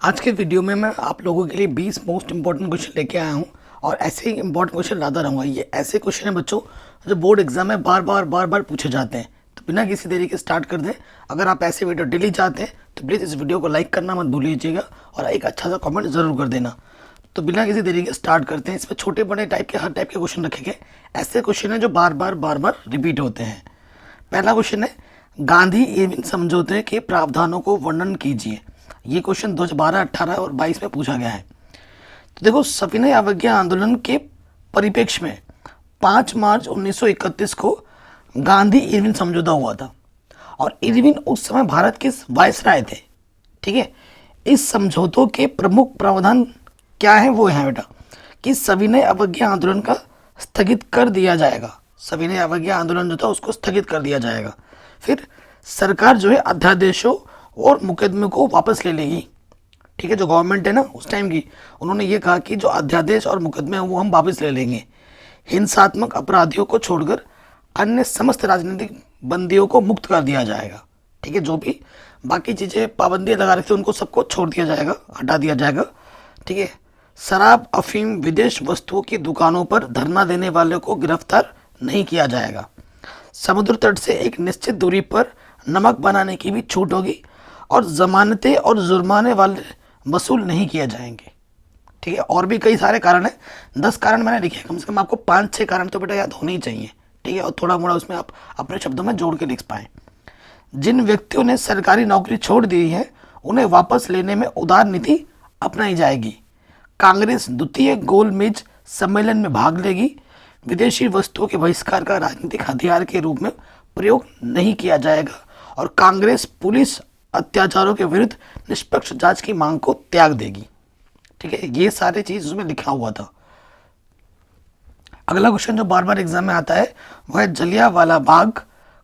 आज के वीडियो में मैं आप लोगों के लिए 20 मोस्ट इंपॉर्टेंट क्वेश्चन लेके आया हूँ और ऐसे ही इंपॉर्टेंट क्वेश्चन लाता रहूँगा। ये ऐसे क्वेश्चन है बच्चों जो बोर्ड एग्जाम में बार बार पूछे जाते हैं। तो बिना किसी देरी के स्टार्ट कर दें। अगर आप ऐसे वीडियो डेली चाहते हैं तो प्लीज़ इस वीडियो को लाइक करना मत भूलिएगा और एक अच्छा सा कमेंट ज़रूर कर देना। तो बिना किसी देरी के स्टार्ट करते हैं। इसमें छोटे बड़े टाइप के हर टाइप के क्वेश्चन रखे गए। ऐसे क्वेश्चन हैं जो बार बार रिपीट होते हैं। पहला क्वेश्चन है, गांधी एवं समझौते के प्रावधानों को वर्णन कीजिए। ये क्वेश्चन 2012, 18 और 22 में पूछा गया है। तो देखो, सविनय अवज्ञा आंदोलन के परिप्रेक्ष्य में 5 मार्च 1931 को गांधी इरविन समझौता हुआ था और इरविन उस समय भारत के वायसराय थे। ठीक है, इस समझौतों के प्रमुख प्रावधान क्या है? वो है बेटा कि सविनय अवज्ञा आंदोलन का स्थगित कर दिया जाएगा। सविनय अवज्ञा आंदोलन जो था उसको स्थगित कर दिया जाएगा। फिर सरकार जो है अध्यादेशों और मुकदमे को वापस ले लेगी। ठीक है, जो गवर्नमेंट है ना उस टाइम की, उन्होंने ये कहा कि जो अध्यादेश और मुकदमे हैं वो हम वापस ले लेंगे। हिंसात्मक अपराधियों को छोड़कर अन्य समस्त राजनीतिक बंदियों को मुक्त कर दिया जाएगा। ठीक है, जो भी बाकी चीज़ें पाबंदियाँ लगा रही थी उनको सबको छोड़ दिया जाएगा, हटा दिया जाएगा। ठीक है, शराब, अफीम, विदेश वस्तुओं की दुकानों पर धरना देने वाले को गिरफ्तार नहीं किया जाएगा। समुद्र तट से एक निश्चित दूरी पर नमक बनाने की भी छूट होगी और जमानतें और जुर्माने वाले वसूल नहीं किए जाएंगे। ठीक है, और भी कई सारे कारण हैं। 10 कारण मैंने लिखे, कम से कम आपको 5-6 कारण तो बेटा याद होने ही चाहिए। ठीक है, और थोड़ा मोड़ा उसमें आप अपने शब्दों में जोड़ के लिख पाएँ। जिन व्यक्तियों ने सरकारी नौकरी छोड़ दी है उन्हें वापस लेने में उदार नीति अपनाई जाएगी। कांग्रेस द्वितीय गोलमेज सम्मेलन में भाग लेगी। विदेशी वस्तुओं के बहिष्कार का राजनीतिक हथियार के रूप में प्रयोग नहीं किया जाएगा और कांग्रेस पुलिस अत्याचारों के विरुद्ध निष्पक्ष जांच की मांग को त्याग देगी। ठीक है, ये सारी चीज उसमें लिखा हुआ था। अगला क्वेश्चन जो बार बार एग्जाम में आता है वह है, जलियांवाला बाग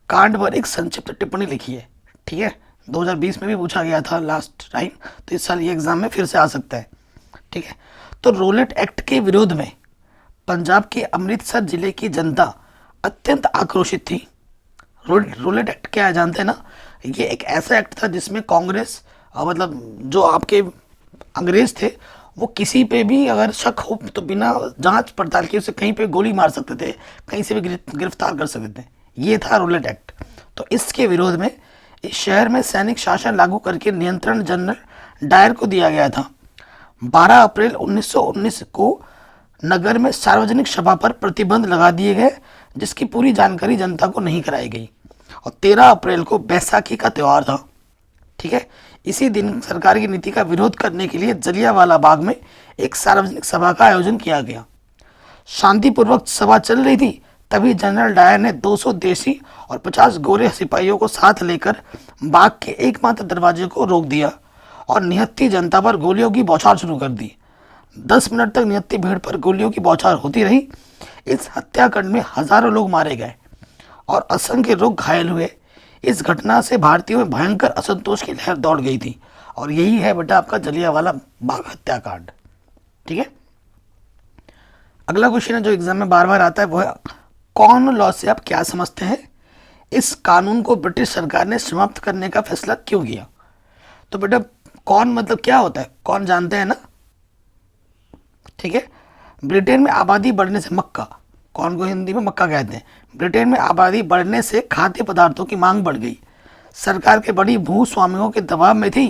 कांड पर एक संक्षिप्त टिप्पणी लिखी है। ठीक है, 2020 में भी पूछा गया था लास्ट टाइम, तो इस साल ये एग्जाम में फिर से आ सकता है। ठीक है, तो रोलेट एक्ट के विरोध में पंजाब के अमृतसर जिले की जनता अत्यंत आक्रोशित थी। रोलेट एक्ट क्या है जानते हैं ना? ये एक ऐसा एक्ट था जिसमें कांग्रेस मतलब जो आपके अंग्रेज थे वो किसी पे भी अगर शक हो तो बिना जांच पड़ताल के उसे कहीं पे गोली मार सकते थे, कहीं से भी गिरफ्तार कर सकते थे। ये था रोलेट एक्ट। तो इसके विरोध में इस शहर में सैनिक शासन लागू करके नियंत्रण जनरल डायर को दिया गया था। 12 अप्रैल 1919 को नगर में सार्वजनिक सभा पर प्रतिबंध लगा दिए गए जिसकी पूरी जानकारी जनता को नहीं कराई गई और 13 अप्रैल को बैसाखी का त्यौहार था। ठीक है, इसी दिन सरकार की नीति का विरोध करने के लिए जलियांवाला बाग में एक सार्वजनिक सभा का आयोजन किया गया। शांतिपूर्वक सभा चल रही थी तभी जनरल डायर ने 200 देसी और 50 गोरे सिपाहियों को साथ लेकर बाग के एकमात्र दरवाजे को रोक दिया और निहत्थी जनता पर गोलियों की बौछार शुरू कर दी। 10 मिनट तक निहत्थी भीड़ पर गोलियों की बौछार होती रही। इस हत्याकांड में हजारों लोग मारे गए और असंख्य लोग घायल हुए। इस घटना से भारतीयों में भयंकर असंतोष की लहर दौड़ गई थी और यही है बेटा आपका जलियांवाला बाग हत्याकांड। ठीक है, अगला क्वेश्चन है जो एग्जाम में बार बार आता है वो है, कॉमन लॉ से आप क्या समझते हैं? इस कानून को ब्रिटिश सरकार ने समाप्त करने का फैसला क्यों किया? तो बेटा कौन मतलब क्या होता है? कौन जानते हैं ना? ठीक है, ब्रिटेन में आबादी बढ़ने से मक्का, कौन को हिंदी में मक्का कहते हैं, ब्रिटेन में आबादी बढ़ने से खाद्य पदार्थों की मांग बढ़ गई। सरकार के बड़ी भूस्वामियों के दबाव में थी।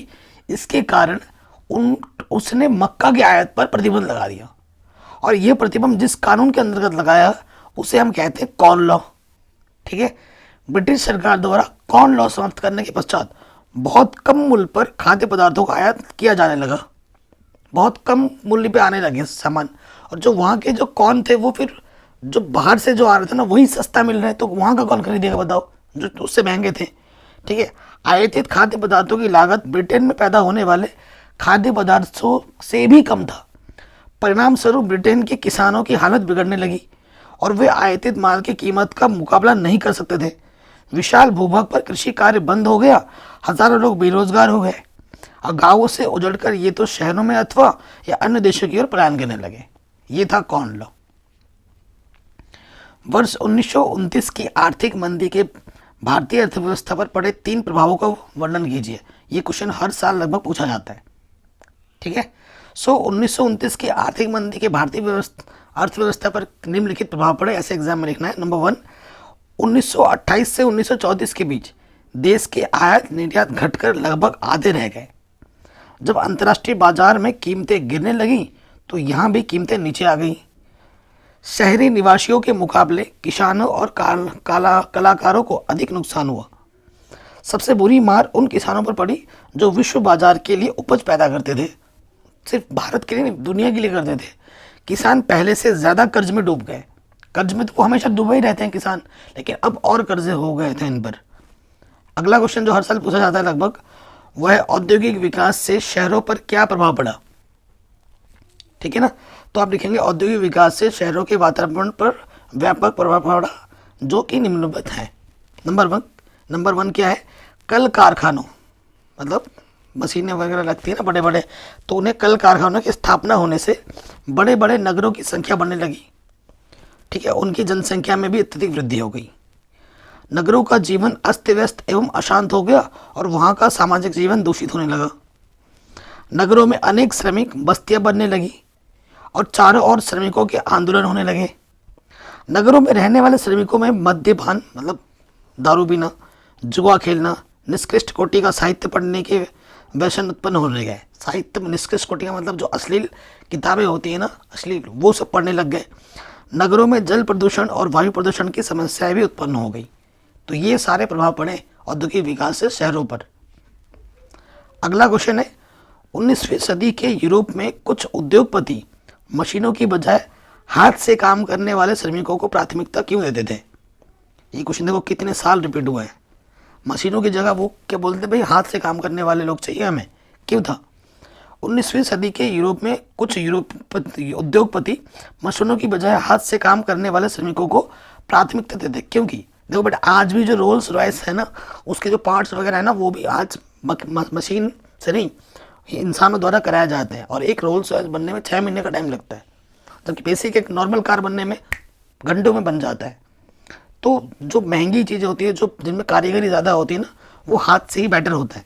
इसके कारण उसने मक्का की आयात पर प्रतिबंध लगा दिया और यह प्रतिबंध जिस कानून के अंतर्गत लगाया उसे हम कहते हैं कॉर्न लॉ। ठीक है, ब्रिटिश सरकार द्वारा कॉर्न लॉ समाप्त करने के पश्चात बहुत कम मूल्य पर खाद्य पदार्थों का आयात किया जाने लगा। बहुत कम मूल्य पे आने लगे सामान और जो वहाँ के जो कॉर्न थे वो फिर जो बाहर से जो आ रहे थे ना वही सस्ता मिल रहा है, तो वहाँ का कौन खरीदेगा बताओ, जो उससे महंगे थे। ठीक है, आयातित खाद्य पदार्थों की लागत ब्रिटेन में पैदा होने वाले खाद्य पदार्थों से भी कम था। परिणाम स्वरूप ब्रिटेन के किसानों की हालत बिगड़ने लगी और वे आयातित माल की कीमत का मुकाबला नहीं कर सकते थे। विशाल भूभाग पर कृषि कार्य बंद हो गया, हजारों लोग बेरोजगार हो गए और गांवों से उजड़कर ये तो शहरों में अथवा या अन्य देशों की ओर पलायन करने लगे। ये था कॉर्न लॉ। वर्ष 1929 की आर्थिक मंदी के भारतीय अर्थव्यवस्था पर पड़े 3 प्रभावों का वर्णन कीजिए। ये क्वेश्चन हर साल लगभग पूछा जाता है। ठीक है। 1929 की आर्थिक मंदी के भारतीय अर्थव्यवस्था पर निम्नलिखित प्रभाव पड़े, ऐसे एग्जाम में लिखना है। नंबर 1, 1928 से 1934 के बीच देश के आयात निर्यात घटकर लगभग आधे रह गए। जब अंतर्राष्ट्रीय बाजार में कीमतें गिरने लगीं तो यहाँ भी कीमतें नीचे आ गईं। शहरी निवासियों के मुकाबले किसानों और कलाकारों को अधिक नुकसान हुआ। सबसे बुरी मार उन किसानों पर पड़ी जो विश्व बाजार के लिए उपज पैदा करते थे। सिर्फ भारत के लिए नहीं, दुनिया के लिए करते थे। किसान पहले से ज़्यादा कर्ज में डूब गए। कर्ज में तो वो हमेशा डूबे ही रहते हैं किसान, लेकिन अब और कर्जे हो गए थे इन पर। अगला क्वेश्चन जो हर साल पूछा जाता है लगभग, वह है औद्योगिक विकास से शहरों पर क्या प्रभाव पड़ा। ठीक है ना, तो आप लिखेंगे औद्योगिक विकास से शहरों के वातावरण पर व्यापक प्रभाव पड़ा, जो कि निम्नलिखित है। नंबर वन क्या है, कल कारखानों, मतलब मशीनें वगैरह लगती है ना बड़े बड़े, तो उन्हें कल कारखानों की स्थापना होने से बड़े बड़े नगरों की संख्या बढ़ने लगी। ठीक है, उनकी जनसंख्या में भी अत्यधिक वृद्धि हो गई। नगरों का जीवन अस्त व्यस्त एवं अशांत हो गया और वहाँ का सामाजिक जीवन दूषित होने लगा। नगरों में अनेक श्रमिक बस्तियाँ बनने लगी और चारों ओर श्रमिकों के आंदोलन होने लगे। नगरों में रहने वाले श्रमिकों में मद्यपान, मतलब दारू पीना, जुआ खेलना, निष्कृष्ट कोटि का साहित्य पढ़ने के व्यसन उत्पन्न होने गए। साहित्य में निष्कृष्ट कोटि का मतलब जो अश्लील किताबें होती है ना, अश्लील, वो सब पढ़ने लग गए। नगरों में जल प्रदूषण और वायु प्रदूषण की समस्याएं भी उत्पन्न हो गई। तो ये सारे प्रभाव पड़े औद्योगिक विकास से शहरों पर। अगला क्वेश्चन है, 19वीं सदी के यूरोप में कुछ उद्योगपति मशीनों की बजाय हाथ से काम करने वाले श्रमिकों को प्राथमिकता क्यों देते थे। ये क्वेश्चन देखो कितने साल रिपीट हुआ है। मशीनों की जगह वो क्या बोलते, भाई हाथ से काम करने वाले लोग चाहिए हमें, क्यों था। 19वीं सदी के यूरोप में कुछ उद्योगपति मशीनों की बजाय हाथ से काम करने वाले श्रमिकों को प्राथमिकता देते। क्योंकि देखो बेटा, आज भी जो रोल्स रॉयस है ना, उसके जो पार्ट्स वगैरह है ना, वो भी आज मशीन से नहीं, इंसानों द्वारा कराया जाते हैं। और एक रोल्स रॉयस बनने में 6 महीने का टाइम लगता है, जबकि बेसिक एक नॉर्मल कार बनने में घंटों में बन जाता है। तो जो महंगी चीज़ें होती है, जो जिनमें कारीगरी ज़्यादा होती है ना, वो हाथ से ही बेटर होता है।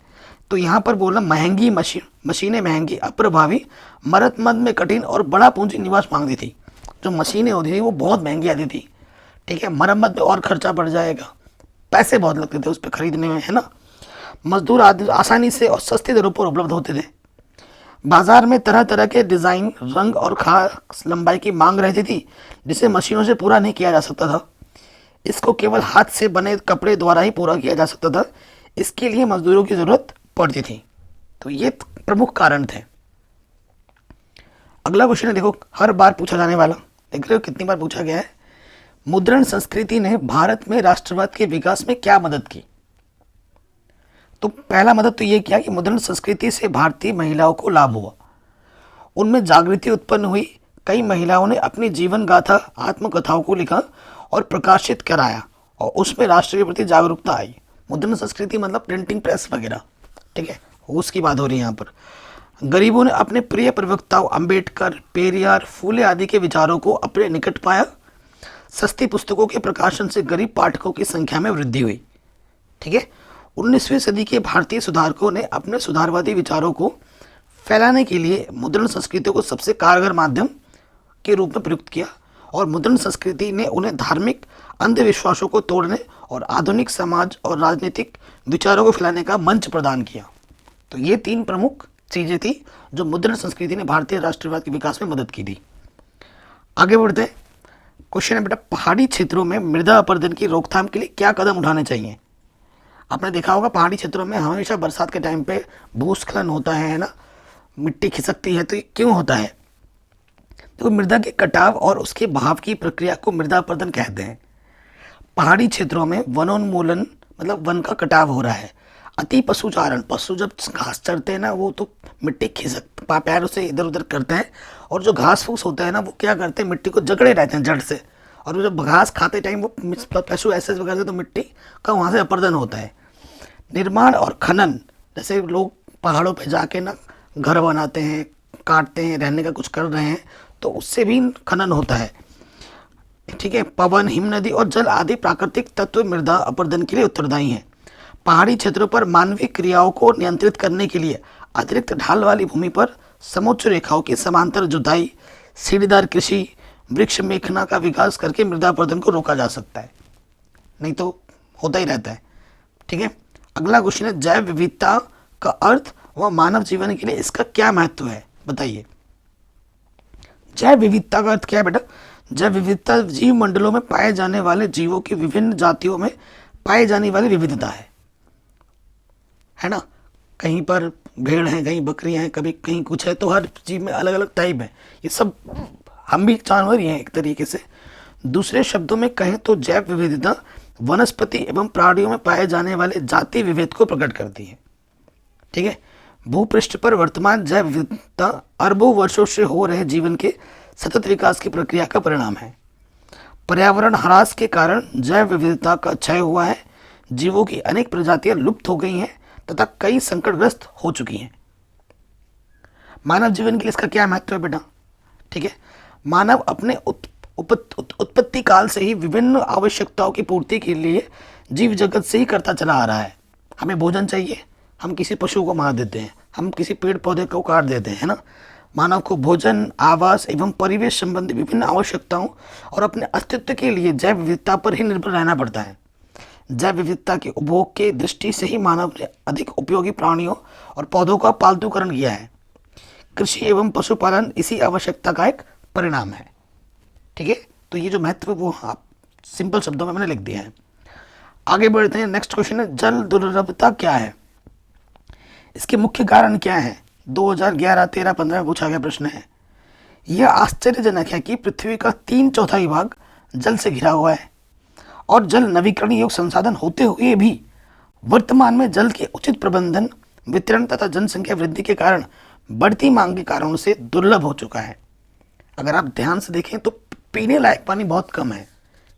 तो यहाँ पर बोलना महंगी मशीनें महंगी, अप्रभावी, मरम्मत में कठिन और बड़ा पूंजी निवास मांगती थी। जो मशीनें होती थी वो बहुत महंगी आती थी। ठीक है, मरम्मत में और खर्चा बढ़ जाएगा, पैसे बहुत लगते थे उस पर खरीदने में, है ना। मजदूर आसानी से और सस्ती दरों पर उपलब्ध होते थे। बाजार में तरह तरह के डिज़ाइन, रंग और खास लंबाई की मांग रहती थी, जिसे मशीनों से पूरा नहीं किया जा सकता था। इसको केवल हाथ से बने कपड़े द्वारा ही पूरा किया जा सकता था। इसके लिए मजदूरों की ज़रूरत पड़ती थी। तो ये प्रमुख कारण थे। अगला क्वेश्चन है, देखो हर बार पूछा जाने वाला, देख रहे हो कितनी बार पूछा गया है। मुद्रण संस्कृति ने भारत में राष्ट्रवाद के विकास में क्या मदद की। तो पहला मदद तो ये किया कि मुद्रण संस्कृति से भारतीय महिलाओं को लाभ हुआ, उनमें जागृति उत्पन्न हुई। कई महिलाओं ने अपनी जीवन गाथा, आत्मकथाओं को लिखा और प्रकाशित कराया और उसमें राष्ट्र के प्रति जागरूकता आई। मुद्रण संस्कृति मतलब प्रिंटिंग प्रेस वगैरह, ठीक है, उसकी बात हो रही है यहाँ पर। गरीबों ने अपने प्रिय प्रवक्ताओं अम्बेडकर, पेरियार, फूले आदि के विचारों को अपने निकट पाया। सस्ती पुस्तकों के प्रकाशन से गरीब पाठकों की संख्या में वृद्धि हुई। ठीक है, 19वीं सदी के भारतीय सुधारकों ने अपने सुधारवादी विचारों को फैलाने के लिए मुद्रण संस्कृति को सबसे कारगर माध्यम के रूप में प्रयुक्त किया और मुद्रण संस्कृति ने उन्हें धार्मिक अंधविश्वासों को तोड़ने और आधुनिक समाज और राजनीतिक विचारों को फैलाने का मंच प्रदान किया। तो ये 3 प्रमुख चीज़ें थी जो मुद्रण संस्कृति ने भारतीय राष्ट्रवाद के विकास में मदद की थी। आगे बढ़ते हैं। क्वेश्चन है बेटा, पहाड़ी क्षेत्रों में मृदा अपरदन की रोकथाम के लिए क्या कदम उठाने चाहिए। आपने देखा होगा पहाड़ी क्षेत्रों में हमेशा बरसात के टाइम पे भूस्खलन होता है ना, मिट्टी खिसकती है। तो ये क्यों होता है। तो मृदा के कटाव और उसके बहाव की प्रक्रिया को मृदा अपरदन कहते हैं। पहाड़ी क्षेत्रों में वनोन्मूलन मतलब वन का कटाव हो रहा है। अति पशुचारण, पशु जब घास चरते हैं ना, वो तो मिट्टी खिसक पैरों से इधर उधर करते हैं और जो घास फूस होता है ना, वो क्या करते हैं, मिट्टी को जकड़े रहते हैं जड़ से। और वो जब घास खाते टाइम वो पशु ऐसे वगैरह, तो मिट्टी का वहाँ से अपरदन होता है। निर्माण और खनन, जैसे लोग पहाड़ों पे जाके ना घर बनाते हैं, काटते हैं, रहने का कुछ कर रहे हैं, तो उससे भी खनन होता है। ठीक है, पवन, हिमनदी और जल आदि प्राकृतिक तत्व मृदा अपरदन के लिए उत्तरदायी हैं। पहाड़ी क्षेत्रों पर मानवीय क्रियाओं को नियंत्रित करने के लिए अतिरिक्त ढाल वाली भूमि पर समोच्च रेखाओं की समांतर जुताई, सीढ़ीदार कृषि, वृक्ष मेखना का विकास करके मृदा अपरदन को रोका जा सकता है, नहीं तो होता ही रहता है। ठीक है, अगला क्वेश्चन है जैव विविधता का अर्थ व मानव जीवन के लिए इसका क्या महत्व है, बताइए। जैव विविधता का अर्थ क्या है बेटा? जैव विविधता जीव मंडलों में पाए जाने वाले जीवों की विभिन्न जातियों में पाई जाने वाली विविधता है ना। कहीं पर भेड़ हैं, कहीं बकरियां हैं, कभी कहीं कुछ है, तो हर जीव में अलग अलग टाइप है। ये सब हम भी जानवर ही हैं एक तरीके से। दूसरे शब्दों में कहें तो जैव विविधता वनस्पति एवं प्राणियों में पाए जाने वाले जाति विभेद को प्रकट करती है। ठीक है, भूपृष्ठ पर वर्तमान जैव विविधता अरबों वर्षों से हो रहे जीवन के सतत विकास की प्रक्रिया का परिणाम है। पर्यावरण ह्रास के कारण जैव विविधता का क्षय हुआ है, जीवों की अनेक प्रजातियां लुप्त हो गई हैं तथा कई संकटग्रस्त हो चुकी हैं। मानव जीवन के लिए इसका क्या महत्व है बेटा? ठीक है, मानव अपने उत्पत्ति काल से ही विभिन्न आवश्यकताओं की पूर्ति के लिए जीव जगत से ही करता चला आ रहा है। हमें भोजन चाहिए, हम किसी पशु को मार देते हैं, हम किसी पेड़ पौधे को काट देते हैं, है ना। मानव को भोजन, आवास एवं परिवेश संबंधी विभिन्न आवश्यकताओं और अपने अस्तित्व के लिए जैव विविधता पर ही निर्भर रहना पड़ता है। जैव विविधता के उपभोग के दृष्टि से ही मानव ने अधिक उपयोगी प्राणियों और पौधों का पालतूकरण किया है। कृषि एवं पशुपालन इसी आवश्यकता का एक परिणाम है। ठीक है, तो ये जो महत्व है वो आप सिंपल शब्दों में मैंने लिख दिया है। आगे बढ़ते हैं, नेक्स्ट क्वेश्चन है जल दुर्लभता क्या है, इसके मुख्य कारण क्या है। 2011, 13, 15 में पूछा गया प्रश्न है। यह आश्चर्यजनक है कि पृथ्वी का 3/4 भाग जल से घिरा हुआ है और जल नवीकरणीय योग्य संसाधन होते हुए भी वर्तमान में जल के उचित प्रबंधन, वितरण तथा जनसंख्या वृद्धि के कारण बढ़ती मांग के कारणों से दुर्लभ हो चुका है। अगर आप ध्यान से देखें तो पीने लायक पानी बहुत कम है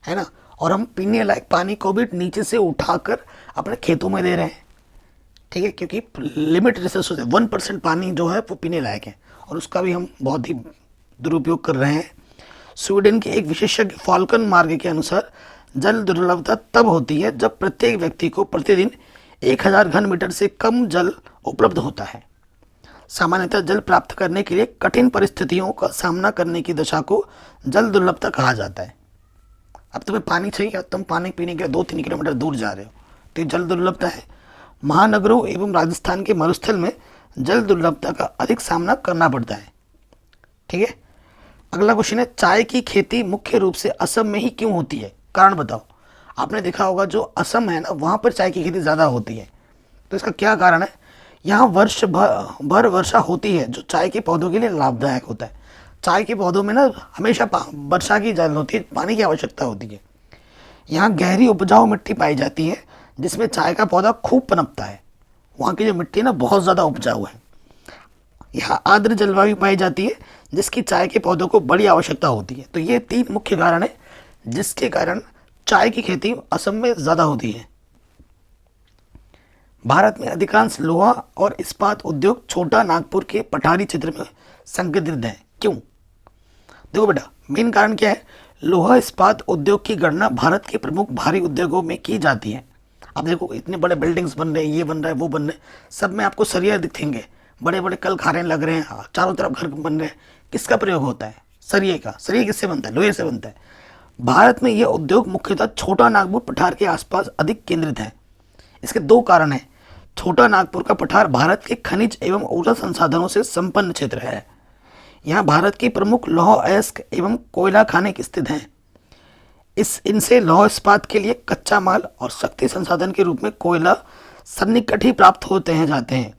ना, और हम पीने लायक पानी को भी नीचे से उठाकर अपने खेतों में दे रहे हैं। ठीक है, क्योंकि लिमिट रिसोर्स है, 1% पानी जो है वो पीने लायक है और उसका भी हम बहुत ही दुरुपयोग कर रहे हैं। स्वीडन के एक विशेषज्ञ फॉल्कन मार्ग के अनुसार जल दुर्लभता तब होती है जब प्रत्येक व्यक्ति को प्रतिदिन 1000 घन मीटर से कम जल उपलब्ध होता है। सामान्यतः जल प्राप्त करने के लिए कठिन परिस्थितियों का सामना करने की दशा को जल दुर्लभता कहा जाता है। अब तुम्हें पानी चाहिए, तुम पानी पीने के लिए 2-3 किलोमीटर दूर जा रहे हो, तो जल दुर्लभता है। महानगरों एवं राजस्थान के मरुस्थल में जल दुर्लभता का अधिक सामना करना पड़ता है। ठीक है, अगला क्वेश्चन है चाय की खेती मुख्य रूप से असम में ही क्यों होती है, कारण बताओ। आपने देखा होगा जो असम है ना, वहाँ पर चाय की खेती ज़्यादा होती है, तो इसका क्या कारण है। यहाँ वर्ष भर वर्षा होती है जो चाय के पौधों के लिए लाभदायक होता है। चाय के पौधों में ना हमेशा वर्षा की जरूरत होती है, पानी की आवश्यकता होती है। यहाँ गहरी उपजाऊ मिट्टी पाई जाती है जिसमें चाय का पौधा खूब पनपता है। वहाँ की जो मिट्टी ना बहुत ज़्यादा उपजाऊ है। यहाँ आर्द्र जलवायु पाई जाती है जिसकी चाय के पौधों को बड़ी आवश्यकता होती है। तो ये 3 मुख्य कारण है जिसके कारण चाय की खेती असम में ज़्यादा होती है। भारत में अधिकांश लोहा और इस्पात उद्योग छोटा नागपुर के पठारी क्षेत्र में संकेंद्रित है। क्यों? देखो बेटा, मेन कारण क्या है, लोहा इस्पात उद्योग की गणना भारत के प्रमुख भारी उद्योगों में की जाती है। अब देखो इतने बड़े बिल्डिंग्स बन रहे हैं, ये बन रहा है, वो बन रहे हैं, सब में आपको सरिया दिखेंगे, बड़े बड़े कल खारे लग रहे हैं, चारों तरफ घर बन रहे हैं। किसका प्रयोग होता है? सरिये का। सरिया किससे बनता है? लोहे से बनता है। भारत में यह उद्योग मुख्यतः छोटा नागपुर पठार के आसपास अधिक केंद्रित है। इसके 2 कारण हैं। छोटा नागपुर का पठार भारत के खनिज एवं ऊर्जा संसाधनों से संपन्न क्षेत्र है। यहाँ भारत की प्रमुख लौह अयस्क एवं कोयला खाने स्थित हैं। इनसे लौह इस्पात के लिए कच्चा माल और शक्ति संसाधन के रूप में कोयला सन्निकट ही प्राप्त होते जाते हैं।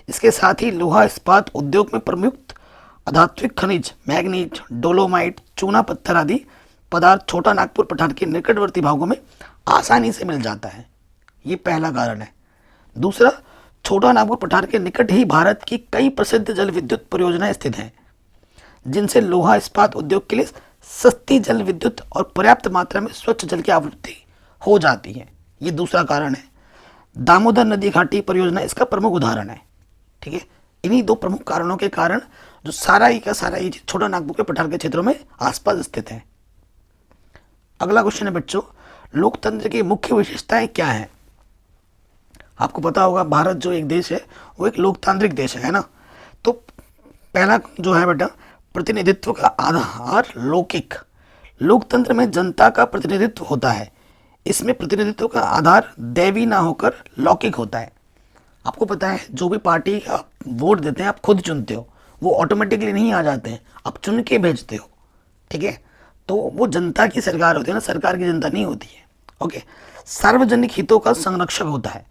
इसके साथ ही लोहा इस्पात उद्योग में प्रमुख अधात्विक खनिज मैग्नीज, डोलोमाइट, चूना पत्थर आदि पदार्थ छोटा नागपुर पठार के निकटवर्ती भागों में आसानी से मिल जाता है। ये पहला कारण है। दूसरा, छोटा नागपुर पठार के निकट ही भारत की कई प्रसिद्ध जल विद्युत परियोजनाएं स्थित हैं जिनसे लोहा इस्पात उद्योग के लिए सस्ती जल विद्युत और पर्याप्त मात्रा में स्वच्छ जल की आपूर्ति हो जाती है। ये दूसरा कारण है। दामोदर नदी घाटी परियोजना इसका प्रमुख उदाहरण है। ठीक है, इन्हीं 2 प्रमुख कारणों के कारण जो सारा ही का सारा ही छोटा नागपुर के पठार के क्षेत्रों में आसपास स्थित है। अगला क्वेश्चन है बच्चों, लोकतंत्र की मुख्य विशेषताएं क्या हैं। आपको पता होगा भारत जो एक देश है वो एक लोकतांत्रिक देश है ना। तो पहला जो है बेटा, प्रतिनिधित्व का आधार लौकिक। लोकतंत्र में जनता का प्रतिनिधित्व होता है, इसमें प्रतिनिधित्व का आधार दैवी ना होकर लौकिक होता है। आपको पता है जो भी पार्टी आप वोट देते हैं आप खुद चुनते हो, वो ऑटोमेटिकली नहीं आ जाते हैं, आप चुन के भेजते हो, ठीक है। तो वो जनता की सरकार होती है ना, सरकार की जनता नहीं होती है। ओके। सार्वजनिक हितों का संरक्षक होता है।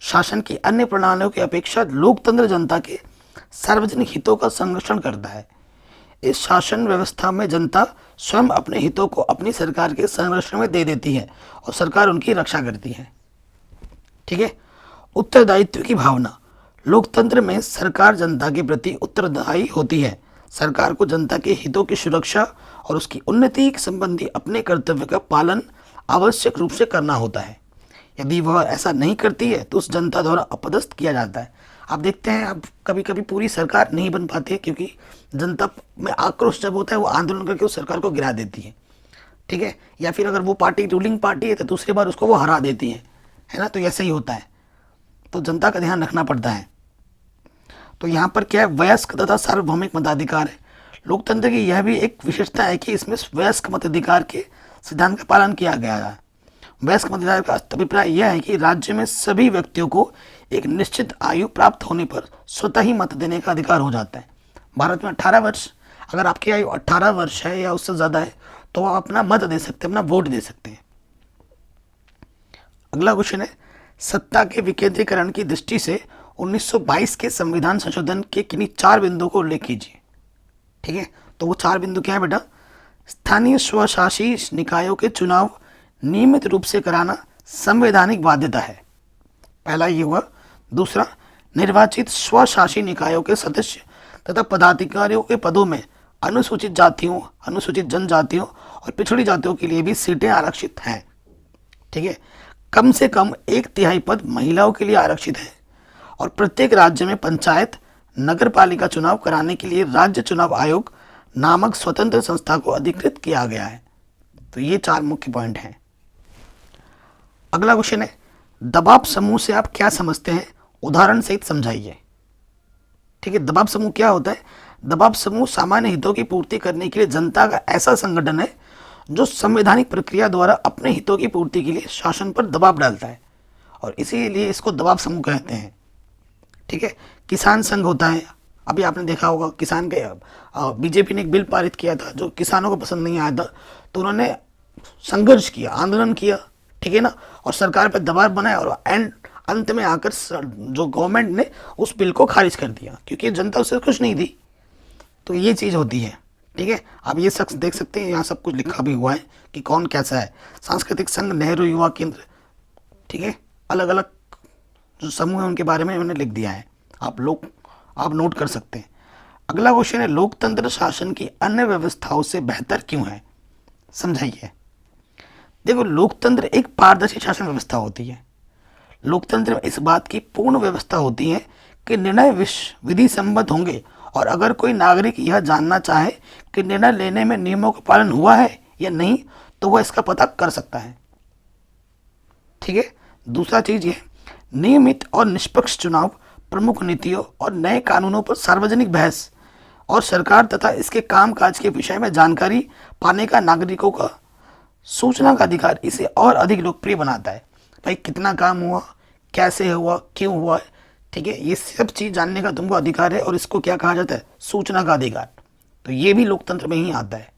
शासन की अन्य प्रणालियों की अपेक्षा लोकतंत्र जनता के सार्वजनिक हितों का संरक्षण करता है। इस शासन व्यवस्था में जनता स्वयं अपने हितों को अपनी सरकार के संरक्षण में दे देती है और सरकार उनकी रक्षा करती है, ठीक है। उत्तरदायित्व की भावना। लोकतंत्र में सरकार जनता के प्रति उत्तरदायी होती है। सरकार को जनता के हितों की सुरक्षा और उसकी उन्नति संबंधी अपने कर्तव्य का पालन आवश्यक रूप से करना होता है। यदि वह ऐसा नहीं करती है तो उस जनता द्वारा अपदस्थ किया जाता है। आप देखते हैं अब कभी कभी पूरी सरकार नहीं बन पाती है क्योंकि जनता में आक्रोश जब होता है वो आंदोलन करके उस सरकार को गिरा देती है, ठीक है। या फिर अगर वो पार्टी रूलिंग पार्टी है तो दूसरी बार उसको वो हरा देती है ना। तो ऐसे ही होता है, तो जनता का ध्यान रखना पड़ता है। तो यहाँ पर क्या है, वयस्क तथा सार्वभौमिक मताधिकार है। लोकतंत्र की यह भी एक विशेषता है कि इसमें वयस्क मताधिकार के सिद्धांत का पालन किया गया है। वयस्क मताधिकार का अभिप्राय यह है कि राज्य में सभी व्यक्तियों को एक निश्चित आयु प्राप्त होने पर स्वतः ही मत देने का अधिकार हो जाता है। भारत में 18 वर्ष, अगर आपकी आयु 18 वर्ष है या उससे ज़्यादा है तो आप अपना मत दे सकते हैं, अपना वोट दे सकते हैं। अगला क्वेश्चन है, सत्ता के विकेंद्रीकरण की दृष्टि से 1922 के संविधान संशोधन के किन्हीं 4 बिंदुओं को उल्लेख कीजिए, ठीक है। तो वो 4 बिंदु क्या है बेटा, स्थानीय स्वशासी निकायों के चुनाव नियमित रूप से कराना संवैधानिक बाध्यता है, पहला ये हुआ। दूसरा, निर्वाचित स्वशासी निकायों के सदस्य तथा पदाधिकारियों के पदों में अनुसूचित जातियों, अनुसूचित जनजातियों और पिछड़ी जातियों के लिए भी सीटें आरक्षित हैं, ठीक है। कम से कम 1/3 पद महिलाओं के लिए आरक्षित है और प्रत्येक राज्य में पंचायत नगर पालिका चुनाव कराने के लिए राज्य चुनाव आयोग नामक स्वतंत्र संस्था को अधिकृत किया गया है। तो ये 4 मुख्य पॉइंट हैं। अगला क्वेश्चन है, दबाव समूह से आप क्या समझते हैं, उदाहरण सहित समझाइए, ठीक है। दबाव समूह क्या होता है, दबाव समूह सामान्य हितों की पूर्ति करने के लिए जनता का ऐसा संगठन है जो संवैधानिक प्रक्रिया द्वारा अपने हितों की पूर्ति के लिए शासन पर दबाव डालता है और इसीलिए इसको दबाव समूह कहते हैं, ठीक है। किसान संघ होता है, अभी आपने देखा होगा किसान के बीजेपी ने एक बिल पारित किया था जो किसानों को पसंद नहीं आया था, तो उन्होंने संघर्ष किया, आंदोलन किया, ठीक है ना, और सरकार पर दबाव बनाया और अंत में आकर जो गवर्नमेंट ने उस बिल को खारिज कर दिया क्योंकि जनता उससे खुश नहीं थी। तो ये चीज़ होती है, ठीक है। आप ये शख्स देख सकते हैं, यहाँ सब कुछ लिखा भी हुआ है कि कौन कैसा है। सांस्कृतिक संघ, नेहरू युवा केंद्र, ठीक है, अलग अलग जो समूह है उनके बारे में उन्होंने लिख दिया है, आप नोट कर सकते हैं। अगला क्वेश्चन है, लोकतंत्र शासन की अन्य व्यवस्थाओं से बेहतर क्यों है, समझाइए। देखो, लोकतंत्र एक पारदर्शी शासन व्यवस्था होती है। लोकतंत्र में इस बात की पूर्ण व्यवस्था होती है कि निर्णय विधि सम्मत होंगे और अगर कोई नागरिक यह जानना चाहे कि निर्णय लेने में नियमों का पालन हुआ है या नहीं तो वह इसका पता कर सकता है, ठीक है। दूसरा चीज ये, नियमित और निष्पक्ष चुनाव, प्रमुख नीतियों और नए कानूनों पर सार्वजनिक बहस और सरकार तथा इसके कामकाज के विषय में जानकारी पाने का नागरिकों का सूचना का अधिकार इसे और अधिक लोकप्रिय बनाता है। भाई कितना काम हुआ, कैसे हुआ, क्यों हुआ, ठीक है, ये सब चीज़ जानने का तुमको अधिकार है और इसको क्या कहा जाता है, सूचना का अधिकार। तो ये भी लोकतंत्र में ही आता है।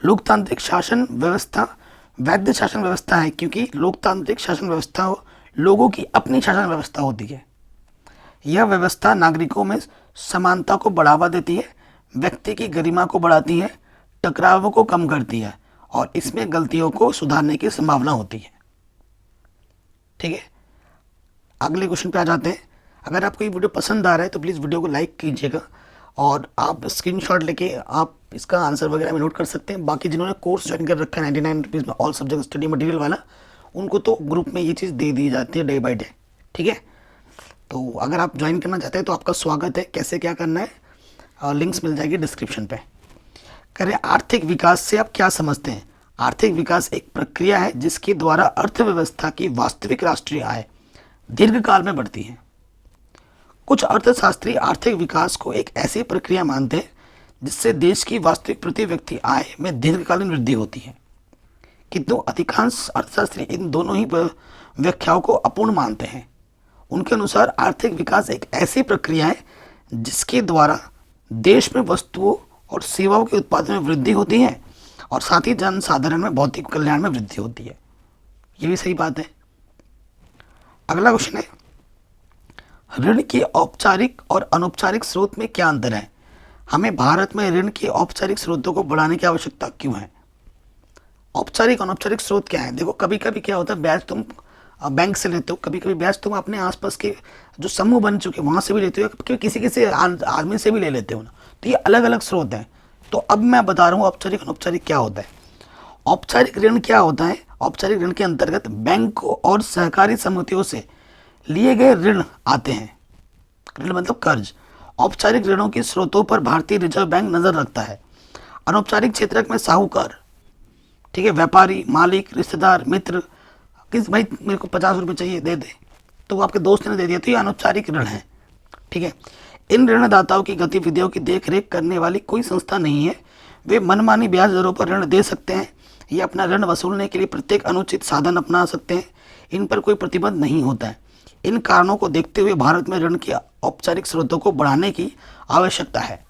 लोकतांत्रिक शासन व्यवस्था वैध शासन व्यवस्था है क्योंकि लोकतांत्रिक शासन व्यवस्था लोगों की अपनी शासन व्यवस्था होती है। यह व्यवस्था नागरिकों में समानता को बढ़ावा देती है, व्यक्ति की गरिमा को बढ़ाती है, टकरावों को कम करती है और इसमें गलतियों को सुधारने की संभावना होती है, ठीक है। अगले क्वेश्चन पे आ जाते हैं। अगर आपको ये वीडियो पसंद आ रहा है तो प्लीज़ वीडियो को लाइक कीजिएगा और आप स्क्रीनशॉट लेके आप इसका आंसर वगैरह में नोट कर सकते हैं। बाकी जिन्होंने कोर्स ज्वाइन कर रखा है 99 रुपीज़ में ऑल सब्जेक्ट स्टडी मटेरियल वाला, उनको तो ग्रुप में ये चीज़ दे दी जाती है डे बाय डे, ठीक है। तो अगर आप ज्वाइन करना चाहते हैं तो आपका स्वागत है। कैसे क्या करना है, लिंक्स मिल जाएगी डिस्क्रिप्शन पे। करें, आर्थिक विकास से आप क्या समझते हैं। आर्थिक विकास एक प्रक्रिया है जिसके द्वारा अर्थव्यवस्था की वास्तविक राष्ट्रीय आय दीर्घकाल में बढ़ती है। कुछ अर्थशास्त्री आर्थिक विकास को एक ऐसी प्रक्रिया मानते हैं जिससे देश की वास्तविक प्रति व्यक्ति आय में दीर्घकालीन वृद्धि होती है, किंतु अधिकांश अर्थशास्त्री इन दोनों ही व्याख्याओं को अपूर्ण मानते हैं। उनके अनुसार आर्थिक विकास एक ऐसी प्रक्रिया है जिसके द्वारा देश में वस्तुओं और सेवाओं के उत्पादन में वृद्धि होती है और साथ ही जनसाधारण में भौतिक कल्याण में वृद्धि होती है। ये भी सही बात है। अगला क्वेश्चन है, ऋण के औपचारिक और अनौपचारिक स्रोत में क्या अंतर है? हमें भारत में ऋण के औपचारिक स्रोतों को बढ़ाने की आवश्यकता क्यों है? औपचारिक अनौपचारिक स्रोत क्या है? देखो, कभी कभी क्या होता है, ब्याज तुम बैंक से लेते हो, कभी कभी ब्याज तुम अपने आसपास के जो समूह बन चुके हैं वहाँ से भी लेते हो, कभी किसी किसी आदमी से भी ले लेते हो ना। तो ये अलग अलग स्रोत हैं। तो अब मैं बता रहा हूँ औपचारिक अनौपचारिक क्या होता है। औपचारिक ऋण क्या होता है? औपचारिक ऋण के अंतर्गत बैंक और सहकारी समितियों से लिए गए ऋण आते हैं। ऋण मतलब कर्ज। औपचारिक ऋणों के स्रोतों पर भारतीय रिजर्व बैंक नजर रखता है। अनौपचारिक क्षेत्र में साहूकार, ठीक है, व्यापारी, मालिक, रिश्तेदार, मित्र, किस भाई मेरे को 50 रुपये चाहिए दे दे, तो वो आपके दोस्त ने दे दिया, तो ये अनौपचारिक ऋण है। ठीक है, इन ऋणदाताओं की गतिविधियों की देखरेख करने वाली कोई संस्था नहीं है। वे मनमानी ब्याज दरों पर ऋण दे सकते हैं या अपना ऋण वसूलने के लिए प्रत्येक अनुचित साधन अपना सकते हैं। इन पर कोई प्रतिबंध नहीं होता है। इन कारणों को देखते हुए भारत में ऋण के औपचारिक स्रोतों को बढ़ाने की आवश्यकता है।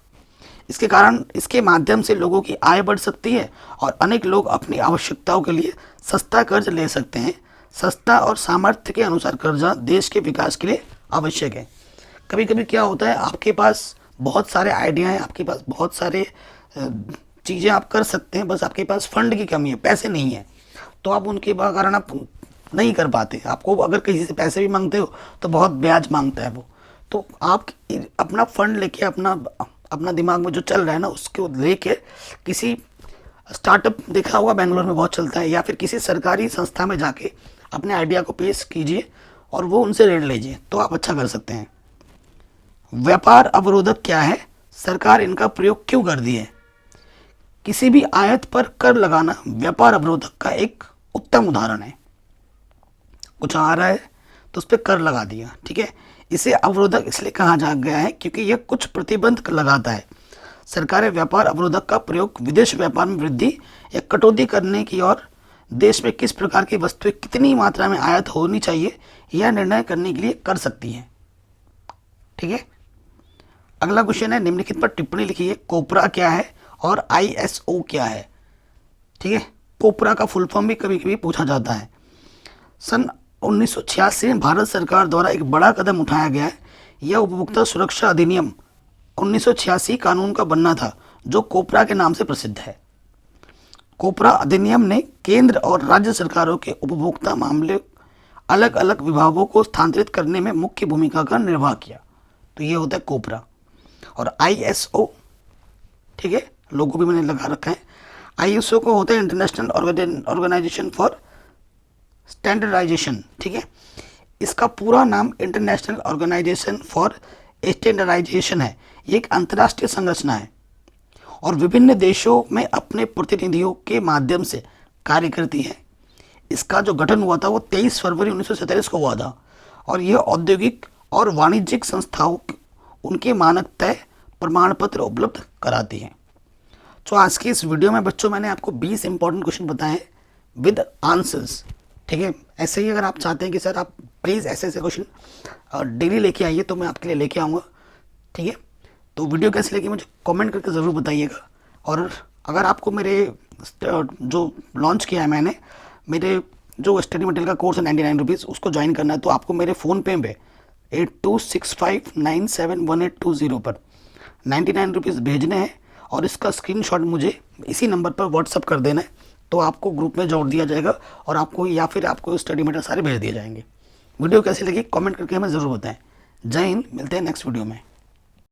इसके कारण इसके माध्यम से लोगों की आय बढ़ सकती है और अनेक लोग अपनी आवश्यकताओं के लिए सस्ता कर्ज ले सकते हैं। सस्ता और सामर्थ्य के अनुसार कर्जा देश के विकास के लिए आवश्यक है। कभी कभी क्या होता है, आपके पास बहुत सारे आइडिया हैं, आपके पास बहुत सारे चीज़ें आप कर सकते हैं, बस आपके पास फंड की कमी है, पैसे नहीं है, तो आप उनके कारण आप नहीं कर पाते। आपको अगर किसी से पैसे भी मांगते हो तो बहुत ब्याज मांगता है वो। तो आप अपना फंड लेके अपना दिमाग में जो चल रहा है ना उसको लेके किसी स्टार्टअप, देखा होगा बेंगलोर में बहुत चलता है, या फिर किसी सरकारी संस्था में जाके अपने आइडिया को पेश कीजिए और वो उनसे ऋण लीजिए, तो आप अच्छा कर सकते हैं। व्यापार अवरोधक क्या है? सरकार इनका प्रयोग क्यों कर दी है? किसी भी आयत पर कर लगाना व्यापार अवरोधक का एक उत्तम उदाहरण है। कुछ आ रहा है तो उस पर कर लगा दिया, ठीक है। इसे अवरोधक इसलिए कहा जा गया है क्योंकि यह कुछ प्रतिबंध लगाता है। सरकारें व्यापार अवरोधक का प्रयोग विदेश व्यापार में वृद्धि या कटौती करने की और देश में किस प्रकार की वस्तुएं कितनी मात्रा में आयात होनी चाहिए यह निर्णय करने के लिए कर सकती हैं, ठीक है। अगला क्वेश्चन है, निम्नलिखित पर टिप्पणी लिखिए। कोपरा क्या है और ISO क्या है? ठीक है, कोपरा का फुल फॉर्म भी कभी कभी पूछा जाता है। सन 1986 में भारत सरकार द्वारा एक बड़ा कदम उठाया गया है। यह उपभोक्ता सुरक्षा अधिनियम 1986 कानून का बनना था जो कोपरा के नाम से प्रसिद्ध है। कोपरा अधिनियम ने केंद्र और राज्य सरकारों के उपभोक्ता मामले अलग अलग विभागों को स्थानांतरित करने में मुख्य भूमिका का निर्वाह किया। तो ये होता है कोपरा। और ISO, ठीक है, लोगो भी मैंने लगा रखा है। ISO को होता है इंटरनेशनल ऑर्गेनाइजेशन फॉर स्टैंडर्डाइजेशन, ठीक है। इसका पूरा नाम इंटरनेशनल ऑर्गेनाइजेशन फॉर स्टैंडर्डाइजेशन है। ये एक अंतर्राष्ट्रीय संरचना है और विभिन्न देशों में अपने प्रतिनिधियों के माध्यम से कार्य करती है। इसका जो गठन हुआ था वो 23 फरवरी 1947 को हुआ था और यह औद्योगिक और वाणिज्यिक संस्थाओं उनके मानक तय प्रमाण पत्र उपलब्ध कराती हैं। तो आज की इस वीडियो में बच्चों मैंने आपको 20 इंपॉर्टेंट क्वेश्चन बताए विद आंसर्स, ठीक है। ऐसे ही अगर आप चाहते हैं कि सर आप प्लीज़ ऐसे ऐसे क्वेश्चन डेली लेके आइए तो मैं आपके लिए लेके आऊँगा, ठीक है। तो वीडियो कैसे लगी मुझे कमेंट करके ज़रूर बताइएगा। और अगर आपको मेरे जो लॉन्च किया है मैंने, मेरे जो स्टडी मटेरियल का कोर्स है 99 रुपीज़, उसको ज्वाइन करना है तो आपको मेरे फ़ोन पे 8265971820 पर 99 रुपीज़ भेजने हैं और इसका स्क्रीनशॉट मुझे इसी नंबर पर व्हाट्सअप कर देना है, तो आपको ग्रुप में जोड़ दिया जाएगा और आपको या फिर आपको स्टडी मटेरियल सारे भेज दिए जाएंगे। वीडियो कैसी लगी कमेंट करके हमें ज़रूर बताएं। जय हिंद, मिलते हैं नेक्स्ट वीडियो में।